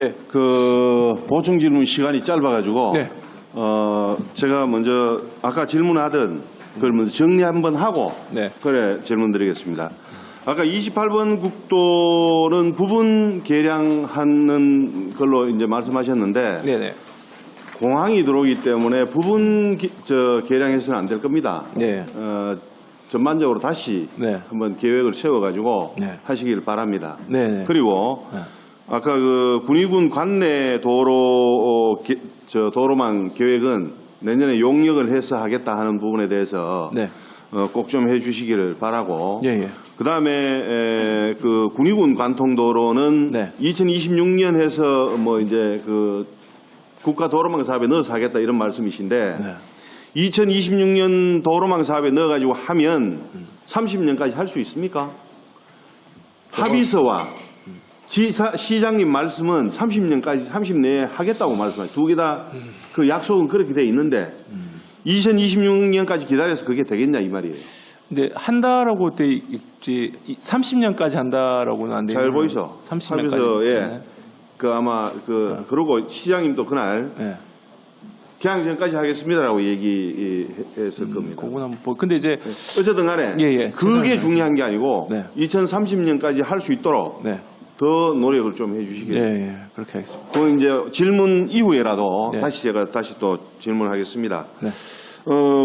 네. 보충 질문 시간이 짧아가지고 네. 제가 먼저 아까 질문하던 그걸 먼저 정리 한번 하고 네. 그래 질문 드리겠습니다. 아까 28번 국도는 부분 개량하는 걸로 이제 말씀하셨는데 네네. 공항이 들어오기 때문에 부분 개량해서는 안 될 겁니다. 네. 전반적으로 다시 네. 한번 계획을 세워가지고 네. 하시길 바랍니다. 네네. 그리고 네. 아까 군위군 관내 도로망 계획은 내년에 용역을 해서 하겠다 하는 부분에 대해서 네. 꼭 좀 해주시기를 바라고. 예, 예. 그다음에 군위군 관통도로는 네. 2026년 해서 뭐 이제 국가 도로망 사업에 넣어서 하겠다 이런 말씀이신데 네. 2026년 도로망 사업에 넣어가지고 하면 30년까지 할 수 있습니까? 합의서와 시장님 말씀은 30년까지 30내에 하겠다고 말씀하세요. 두 개 다 그 약속은 그렇게 돼 있는데 2026년까지 기다려서 그게 되겠냐 이 말이에요. 근데 한다라고 돼 있지 30년까지 한다라고는 안 돼요. 잘 보이소. 30년까지. 합의서에 아마 그러고 시장님도 그날 네. 개항 전까지 하겠습니다라고 얘기했을 겁니다. 그건 한번 근데 이제 어쨌든 간에 예. 그게 중요한 게 아니고 네. 2030년까지 할 수 있도록 네. 더 노력을 좀 해주시길. 예, 그렇게 하겠습니다. 그 이제 질문 이후에라도 네. 제가 다시 또 질문하겠습니다. 네.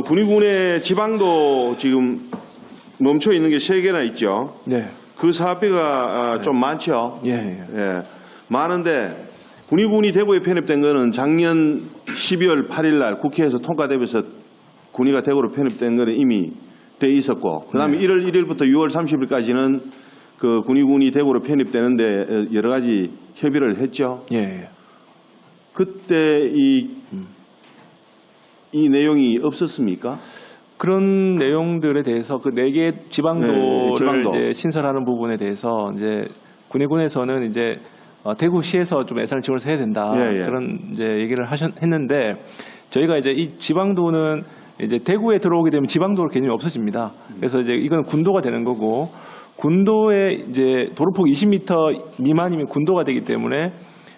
군위군의 지방도 지금 멈춰 있는 게 3개나 있죠. 네. 그 사업비가 좀 많죠. 예. 예, 많은데 군위군이 대구에 편입된 거는 작년 12월 8일 날 국회에서 통과되면서 군위가 대구로 편입된 거는 이미 돼 있었고, 그다음에 1월 1일부터 6월 30일까지는 군위군이 대구로 편입되는데 여러 가지 협의를 했죠. 예. 그때 이 내용이 없었습니까? 그런 내용들에 대해서 그 4개 지방도를 네, 지방도. 이제 신설하는 부분에 대해서 이제 군위군에서는 이제 대구시에서 좀 예산을 지원해서 해야 된다. 예. 그런 이제 얘기를 했는데 저희가 이제 이 지방도는 이제 대구에 들어오게 되면 지방도로 개념이 없어집니다. 그래서 이제 이건 군도가 되는 거고, 군도에 이제 도로폭 20m 미만이면 군도가 되기 때문에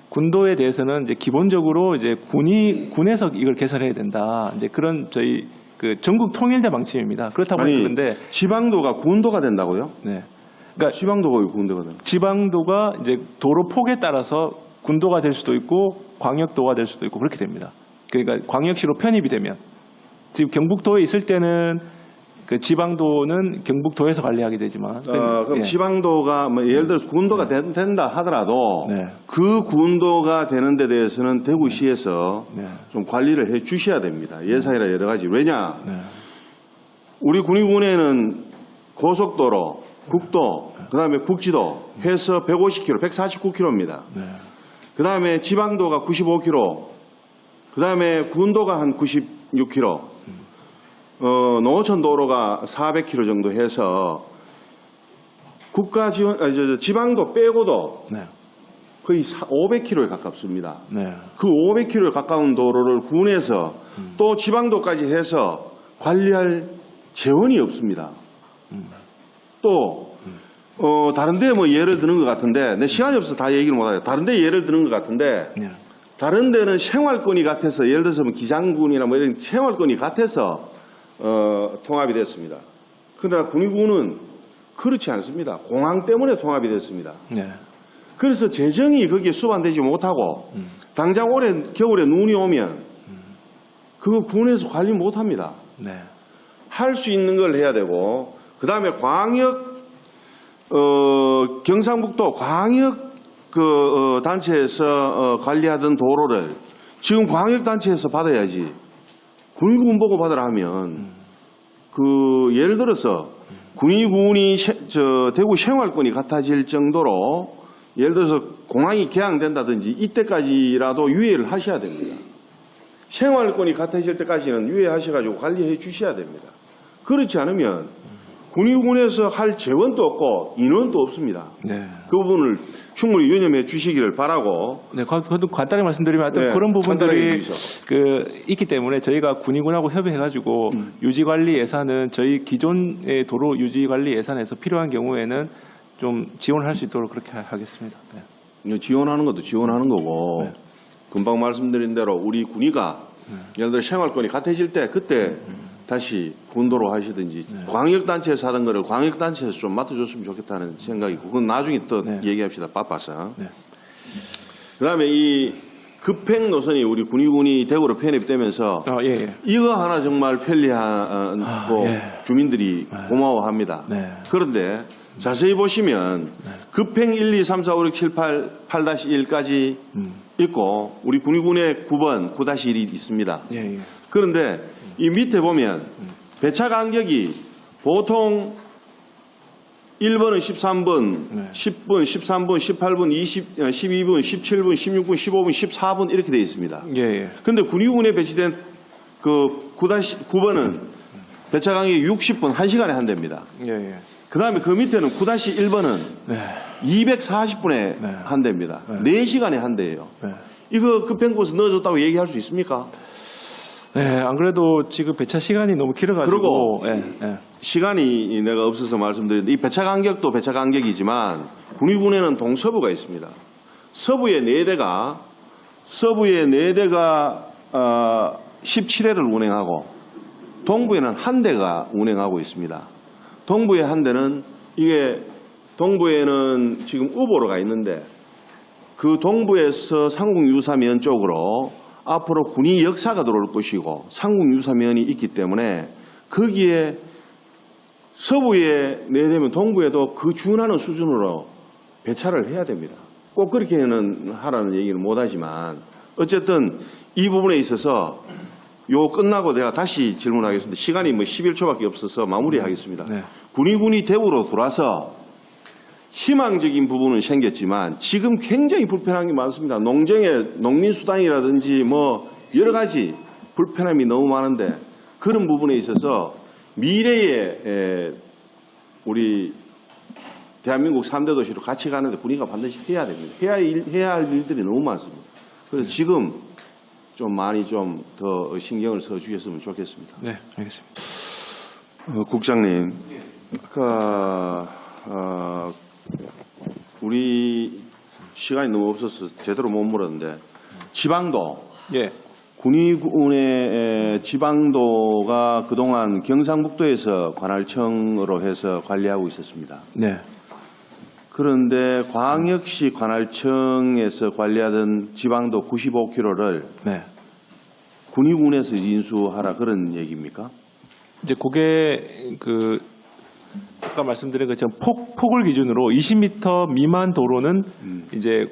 군도에 대해서는 이제 기본적으로 이제 군에서 이걸 개설해야 된다. 이제 그런 저희 전국 통일된 방침입니다. 그렇다고 하는데 지방도가 군도가 된다고요? 네. 그러니까 지방도가 왜 군도가 되나? 지방도가 이제 도로 폭에 따라서 군도가 될 수도 있고 광역도가 될 수도 있고 그렇게 됩니다. 그러니까 광역시로 편입이 되면 지금 경북도에 있을 때는 그 지방도는 경북도에서 관리하게 되지만 그럼 예. 지방도가 예를 들어서 군도가 된다 하더라도 네. 그 군도가 되는 데 대해서는 대구시에서 네. 좀 관리를 해 주셔야 됩니다. 예산이나 여러 가지. 왜냐? 네. 우리 군위군에는 고속도로, 국도, 그다음에 국지도 해서 150km, 149km입니다. 네. 그다음에 지방도가 95km, 그다음에 군도가 한 96km, 농어촌 도로가 400km 정도 해서 국가 지원, 지방도 빼고도 네. 거의 500km에 가깝습니다. 네. 그 500km에 가까운 도로를 군에서 또 지방도까지 해서 관리할 재원이 없습니다. 또 다른 데 뭐 예를 드는 것 같은데 내 시간이 없어서 다 얘기를 못하겠어요. 다른 데 예를 드는 것 같은데 네. 다른 데는 생활권이 같아서 예를 들어서 뭐 기장군이나 뭐 이런 생활권이 같아서 통합이 됐습니다. 그러나 군위군은 그렇지 않습니다. 공항 때문에 통합이 됐습니다. 네. 그래서 재정이 거기에 수반되지 못하고 당장 올해 겨울에 눈이 오면 그거 군에서 관리 못합니다. 네. 할 수 있는 걸 해야 되고, 그 다음에 광역 경상북도 광역 단체에서 관리하던 도로를 지금 광역 단체에서 받아야지. 군위군 보고 받으라 하면 예를 들어서 군위군이 대구 생활권이 같아질 정도로 예를 들어서 공항이 개항된다든지 이때까지라도 유예를 하셔야 됩니다. 생활권이 같아질 때까지는 유예하셔가지고 관리해 주셔야 됩니다. 그렇지 않으면 군위군에서 할 재원도 없고 인원도 없습니다. 네. 그 부분을 충분히 유념해 주시기를 바라고. 네, 그것도 간단히 말씀드리면 하여튼 네, 그런 부분들이 간단하게 해주시죠. 있기 때문에 저희가 군위군하고 협의해가지고 유지관리 예산은 저희 기존의 도로 유지관리 예산에서 필요한 경우에는 좀 지원할 수 있도록 그렇게 하겠습니다. 네. 지원하는 것도 지원하는 거고 네. 금방 말씀드린 대로 우리 군의가 예를 들어 생활권이 같아질 때 그때 다시 군도로 하시든지 광역단체에서 하던 거를 광역단체에서 좀 맡아줬으면 좋겠다는 생각이고 그건 나중에 또 네. 얘기합시다. 바빠서. 네. 그다음에 이 급행 노선이 우리 군의군이 대구로 편입되면서 예. 이거 하나 정말 편리하고 예. 주민들이 고마워합니다. 네. 그런데 자세히 보시면 급행 1, 2, 3, 4, 5, 6, 7, 8, 8-1까지 있고 우리 군의군의 9번 9-1이 있습니다. 예. 그런데 이 밑에 보면 배차 간격이 보통 1번은 13분, 네. 10분, 13분, 18분, 12분, 17분, 16분, 15분, 14분 이렇게 되어 있습니다. 예. 그런데 군의군에 배치된 그 9-9번은 배차 간격이 60분, 1시간에 한 대입니다. 예. 그 다음에 그 밑에는 9-1번은 네. 240분에 네. 한 대입니다. 4시간에 한 대예요. 네. 이거 급행코스 넣어줬다고 얘기할 수 있습니까? 네, 안 그래도 지금 배차 시간이 너무 길어가지고. 그리고 시간이 내가 없어서 말씀드렸는데 이 배차 간격도 배차 간격이지만 군의군에는 동서부가 있습니다. 서부에 4대가 17회를 운행하고 동부에는 한 대가 운행하고 있습니다. 동부의 한 대는 이게 동부에는 지금 우보로가 있는데 그 동부에서 상국유사면 쪽으로 앞으로 군이 역사가 들어올 것이고 상국유사면이 있기 때문에 거기에 서부에 내되면 동부에도 그 준하는 수준으로 배차를 해야 됩니다. 꼭 그렇게는 하라는 얘기는 못하지만 어쨌든 이 부분에 있어서 요 끝나고 내가 다시 질문하겠습니다. 시간이 11초밖에 없어서 마무리하겠습니다. 네. 군의군이 대구로 들어와서 희망적인 부분은 생겼지만 지금 굉장히 불편한 게 많습니다. 농정의 농민수당이라든지 뭐 여러 가지 불편함이 너무 많은데 그런 부분에 있어서 미래에 우리 대한민국 3대 도시로 같이 가는데 군의가 반드시 해야 됩니다. 해야 할 일들이 너무 많습니다. 그래서 지금 좀 많이 좀 더 신경을 써주셨으면 좋겠습니다. 네, 알겠습니다. 국장님, 아까 우리 시간이 너무 없어서 제대로 못 물었는데 지방도 예. 군의군의 지방도가 그동안 경상북도에서 관할청으로 해서 관리하고 있었습니다. 네. 그런데 광역시 관할청에서 관리하던 지방도 95km를 네. 군의군에서 인수하라 그런 얘기입니까? 이제 그게 아까 말씀드린 것처럼 폭을 기준으로 20m 미만 도로는 이제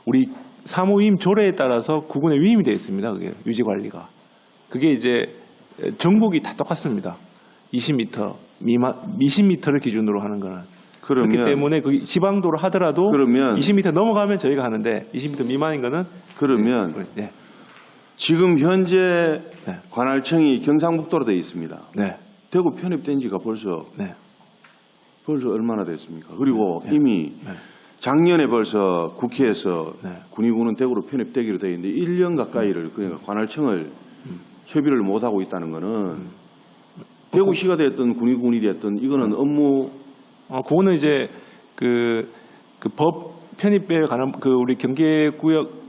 우리 사무위임 조례에 따라서 구군에 위임이 되어 있습니다. 그게 유지 관리가. 그게 이제 전국이 다 똑같습니다. 20m 미만 20m를 기준으로 하는 거는. 그렇기 때문에 그 지방도로 하더라도 그러면 20m 넘어가면 저희가 하는데 20m 미만인 거는 그러면 네. 지금 현재 네. 관할청이 경상북도로 되어 있습니다. 네. 대구 편입된 지가 벌써 얼마나 됐습니까? 그리고 네. 이미 네. 작년에 벌써 국회에서 네. 군의군은 대구로 편입되기로 되어 있는데 1년 가까이를 그러니까 관할청을 협의를 못하고 있다는 거는 대구시가 됐든 군의군이 됐든 이거는 업무 그거는 이제 법 편입에 관한 우리 경계구역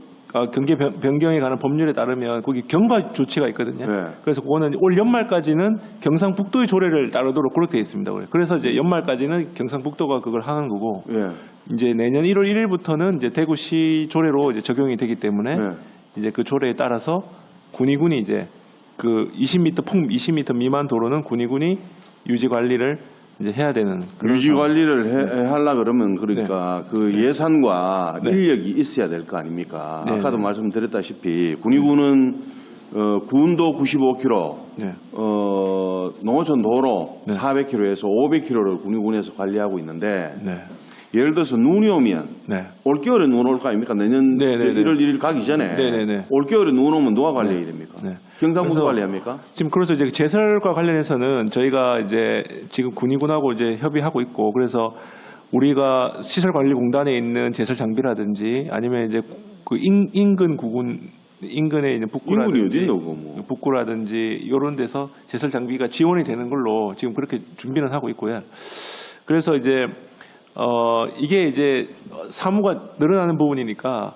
경계 변경에 관한 법률에 따르면 거기 경과 조치가 있거든요. 네. 그래서 그거는 올 연말까지는 경상북도의 조례를 따르도록 그렇게 되어 있습니다. 그래서 이제 연말까지는 경상북도가 그걸 하는 거고 예. 이제 내년 1월 1일부터는 이제 대구시 조례로 이제 적용이 되기 때문에 네. 이제 그 조례에 따라서 군의군이 이제 그 20m 폭 20m 미만 도로는 군의군이 유지 관리를 이제 해야 되는 그런 유지 상황. 관리를 하려 그러면 그러니까 그 예산과 네. 인력이 있어야 될 거 아닙니까? 네. 아까도 말씀드렸다시피 군의군은 군도 95km, 네. 농어촌 도로 네. 400km에서 500km를 군의군에서 관리하고 있는데 네. 예를 들어서 눈이 오면 네. 올겨울에 눈 올 거 아닙니까? 내년 네, 네, 네. 1월 1일 가기 전에 네, 네, 네. 올겨울에 눈 오면 누가 관리해야 됩니까? 네. 경상북도 그래서 관리합니까? 지금 그래서 이제 제설과 관련해서는 저희가 이제 지금 군의군하고 이제 협의하고 있고 그래서 우리가 시설관리공단에 있는 제설 장비라든지 아니면 이제 그 인근 구군 인근에 있는 인근이 어디 있노, 그거 뭐. 북구라든지 이런 데서 제설 장비가 지원이 되는 걸로 지금 그렇게 준비는 하고 있고요. 그래서 이제 이게 이제 사무가 늘어나는 부분이니까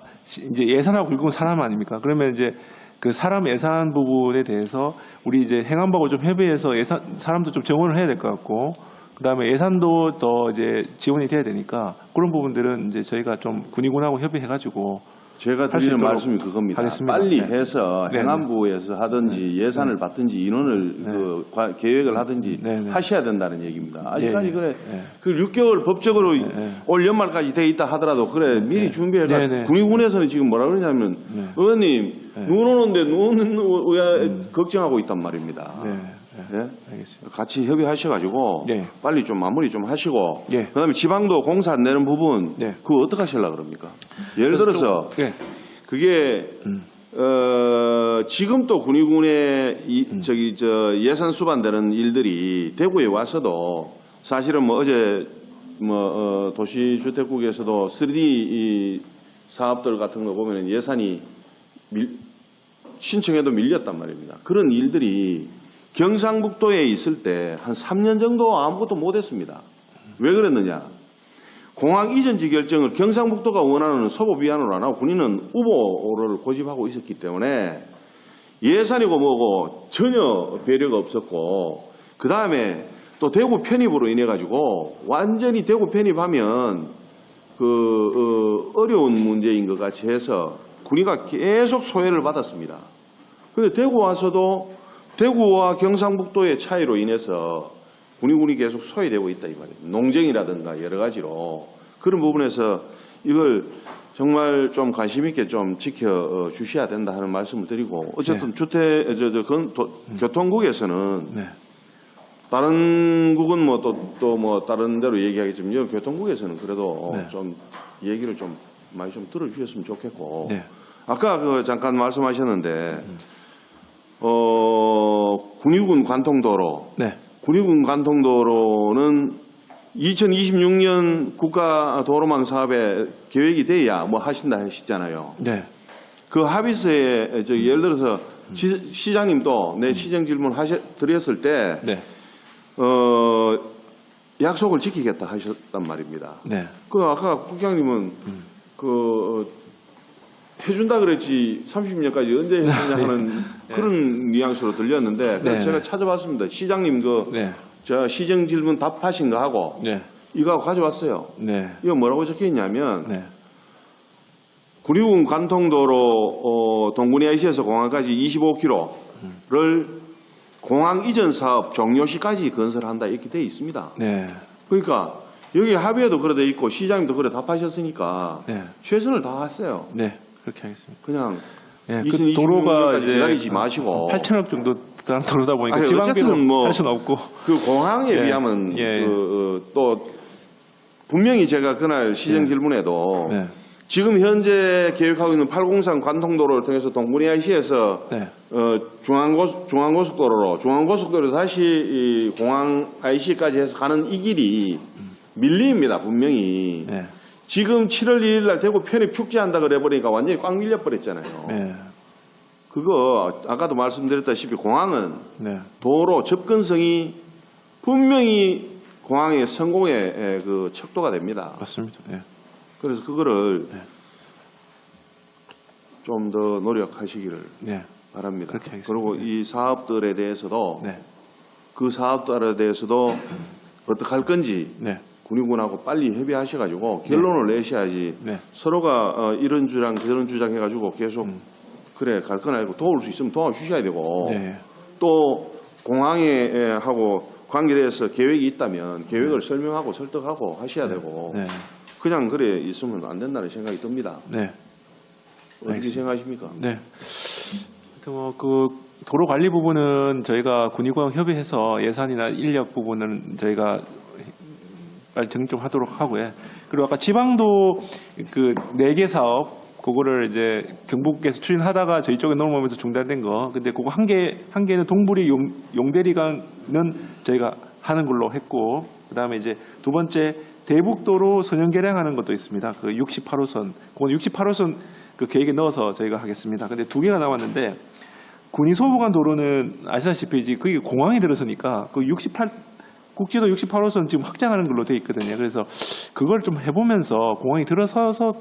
이제 예산하고 결국은 사람 아닙니까? 그러면 이제 그 사람 예산 부분에 대해서 우리 이제 행안부하고 좀 협의해서 예산 사람도 좀 정원을 해야 될 것 같고, 그다음에 예산도 더 이제 지원이 돼야 되니까 그런 부분들은 이제 저희가 좀 군의군하고 협의해가지고 제가 할수 드리는 있도록 말씀이 그겁니다. 하겠습니다. 빨리 네. 해서 네, 행안부에서 하든지 예산을 받든지 인원을 계획을 하든지 네, 네. 하셔야 된다는 얘기입니다. 아직까지 네, 네. 그래 네. 그 6개월 법적으로 네. 올 연말까지 돼 있다 하더라도 그래 미리 준비해라. 네, 네. 군의군에서는 지금 뭐라 그러냐면 의원님 눈 오는데 눈은 왜 걱정하고 있단 말입니다. 네. 예? 알겠습니다. 같이 협의하셔가지고 네. 빨리 좀 마무리 좀 하시고 네. 그다음에 지방도 공사 안 내는 부분 네. 그거 어떻게 하시려고 그럽니까? 예를 들어서 네. 그게 지금 또 군의군의 예산 수반되는 일들이 대구에 와서도 사실은 뭐 어제 도시주택국에서도 3D 이 사업들 같은 거 보면 예산이 신청해도 밀렸단 말입니다. 그런 일들이 경상북도에 있을 때 한 3년 정도 아무것도 못했습니다. 왜 그랬느냐? 공항 이전지 결정을 경상북도가 원하는 서부 비안으로 안 하고 군인은 후보를 고집하고 있었기 때문에 예산이고 뭐고 전혀 배려가 없었고, 그 다음에 또 대구 편입으로 인해 가지고 완전히 대구 편입하면 어려운 문제인 것 같이 해서 군의가 계속 소외를 받았습니다. 그런데 대구 와서도 대구와 경상북도의 차이로 인해서 군의군이 계속 소외되고 있다 이 말이에요. 농정이라든가 여러 가지로 그런 부분에서 이걸 정말 좀 관심 있게 좀 지켜 주셔야 된다 하는 말씀을 드리고, 어쨌든 교통국에서는 네. 다른 국은 뭐 또 뭐 다른 데로 얘기하겠지만 교통국에서는 그래도 네. 좀 얘기를 좀 많이 좀 들어주셨으면 좋겠고, 네. 아까 잠깐 말씀하셨는데 군의군 관통도로. 네. 군의군 관통도로는 2026년 국가도로망 사업에 계획이 돼야 뭐 하신다 하시잖아요. 네. 그 합의서에 예를 들어서 시장님도 내 시정 질문 드렸을 때 네. 약속을 지키겠다 하셨단 말입니다. 네. 그 아까 국장님은 해준다 그랬지 30년까지 언제 해주냐 하는 그런 뉘앙스로 들렸는데 그래서 네. 제가 찾아봤습니다. 시장님 네. 저 시정 질문 답하신 거 하고 네. 이거 가져왔어요. 네. 이거 뭐라고 적혀 있냐면 네. 군의군 관통도로 동군이 IC에서 공항까지 25km를 공항 이전 사업 종료 시까지 건설한다 이렇게 돼 있습니다. 네. 그러니까 여기 합의에도 그래 돼 있고 시장님도 그래 답하셨으니까 네. 최선을 다하세요. 네. 그렇게 하겠습니다. 그냥 예, 2026 그 도로가 년까지 이제 기다리지 마시고 8천억 정도 들어가는 도로다 보니까 아니, 지방비는 어쨌든 뭐 할 수는 없고. 그 공항에 예. 비하면 예. 또 분명히 제가 그날 시정 질문에도 네. 지금 현재 계획하고 있는 803 관통도로를 통해서 동군이 IC에서 네. 중앙고속도로 다시 이 공항 IC까지 해서 가는 이 길이 밀립니다 분명히. 네. 지금 7월 1일 날 대구 편입 축제한다 그래버리니까 완전히 꽉 밀려버렸잖아요. 네. 그거 아까도 말씀드렸다시피 공항은 네. 도로 접근성이 분명히 공항의 성공의 그 척도가 됩니다. 맞습니다. 네. 그래서 그거를 좀 더 노력하시기를 네. 바랍니다. 그렇게 하겠습니다. 그리고 이 사업들에 대해서도 네. 그 사업들에 대해서도 어떻게 할 건지 네. 군의군하고 빨리 협의하셔가지고 결론을 내셔야지 네. 서로가 이런 주장 저런 주장 해가지고 계속 그래 갈 건 알고 도울 수 있으면 도와주셔야 되고 네. 또 공항에 하고 관계돼서 계획이 있다면 계획을 설명하고 설득하고 하셔야 되고 네. 그냥 그래 있으면 안 된다는 생각이 듭니다. 네. 어떻게 알겠습니다. 생각하십니까? 네. 그 도로 관리 부분은 저희가 군의구랑 협의해서 예산이나 인력 부분은 저희가 빨리 정정하도록 하고요. 그리고 아까 지방도 그 4개 사업 그거를 이제 경북에서 추진하다가 저희 쪽에 넘어오면서 중단된 거. 근데 그거 한 개는 동부리 용대리간은 저희가 하는 걸로 했고, 그다음에 이제 두 번째 대북도로 선형 개량하는 것도 있습니다. 그 68호선. 그건 68호선 그 계획에 넣어서 저희가 하겠습니다. 근데 2개가 남았는데 군의소부간 도로는 아시다시피 이제 그게 공항에 들어서니까 그 국지도 68호선 지금 확장하는 걸로 돼 있거든요. 그래서 그걸 좀 해보면서 공항이 들어서서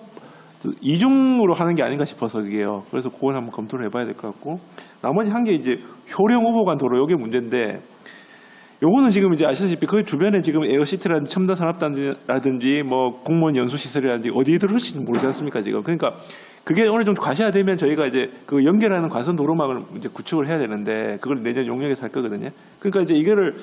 이중으로 하는 게 아닌가 싶어서 그게요. 그래서 그걸 한번 검토를 해봐야 될 것 같고, 나머지 한 게 이제 효령 오보간 도로, 이게 문제인데, 요거는 지금 이제 아시다시피 그 주변에 지금 에어시티라든지 첨단 산업단지라든지 뭐 공무원 연수 시설이라든지 어디에 들어올지 모르지 않습니까 지금. 그러니까 그게 어느 정도 과시화되면 저희가 이제 그 연결하는 관선 도로망을 이제 구축을 해야 되는데, 그걸 내년 용역에서 할 거거든요. 그러니까 이제 이거를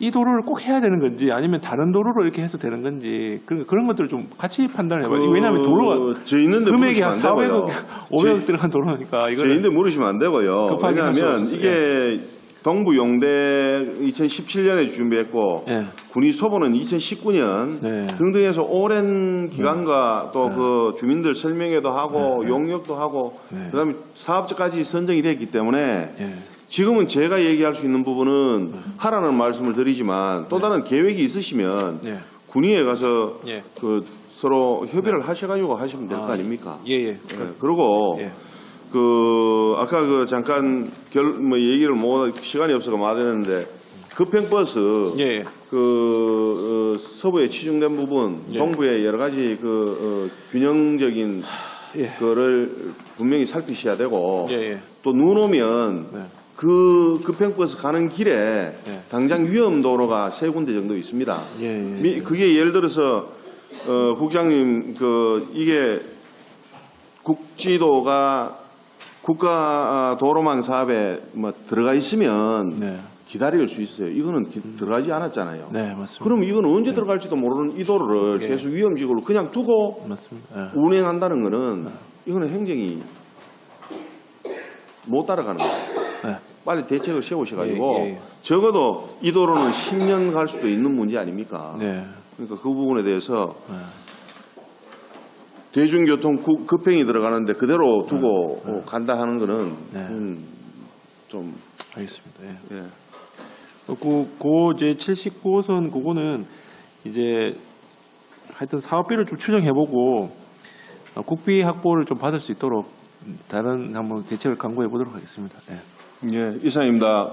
이 도로를 꼭 해야 되는 건지 아니면 다른 도로로 이렇게 해서 되는 건지 그런 것들을 좀 같이 판단을 해봐요. 왜냐하면 도로가 저 있는데 금액이 한 물으시면 안 400억, 되고요. 500억 들어간 도로니까 저 이거는 있는데 물으시면 안 되고요. 급하게 할수 왜냐하면 없어서. 이게 동부 용대 2017년에 준비했고 예. 군위 소보는 2019년 네. 등등 해서 오랜 기간과 또 그 주민들 설명회도 하고 용역도 하고 네. 그다음에 사업자까지 선정이 됐기 때문에 예. 지금은 제가 얘기할 수 있는 부분은 하라는 말씀을 드리지만 또 다른 계획이 있으시면 예. 군위에 가서 예. 그 서로 협의를 하셔가지고 하시면 될 거 아닙니까? 예예. 예, 그리고 예. 그 아까 그 잠깐 뭐 얘기를 못 시간이 없어서 말했는데 급행버스 예. 그 서부에 치중된 부분, 예. 동부에 여러 가지 그 균형적인 예. 거를 분명히 살피셔야 되고 예. 또 눈 오면 네. 그 급행버스 가는 길에 예. 당장 위험 도로가 세 군데 정도 있습니다. 예. 그게 예를 들어서 국장님 그 이게 국지도가 국가 도로망 사업에 뭐 들어가 있으면 네. 기다릴 수 있어요. 이거는 들어가지 않았잖아요. 네, 맞습니다. 그럼 이건 언제 들어갈지도 모르는 이 도로를 예. 계속 위험지구로 그냥 두고 맞습니다. 예. 운행한다는 거는 이거는 행정이 못 따라가는 거예요. 네. 빨리 대책을 세우셔가지고 예. 적어도 이 도로는 10년 갈 수도 있는 문제 아닙니까? 네. 그러니까 그 부분에 대해서 네. 대중교통 급행이 들어가는데 그대로 두고 간다 하는 거는 네. 좀 알겠습니다. 예. 예. 그 이제 79호선 그거는 이제 하여튼 사업비를 좀 추정해보고 국비 확보를 좀 받을 수 있도록 다른 한번 대책을 강구해 보도록 하겠습니다. 예. 예, 이상입니다.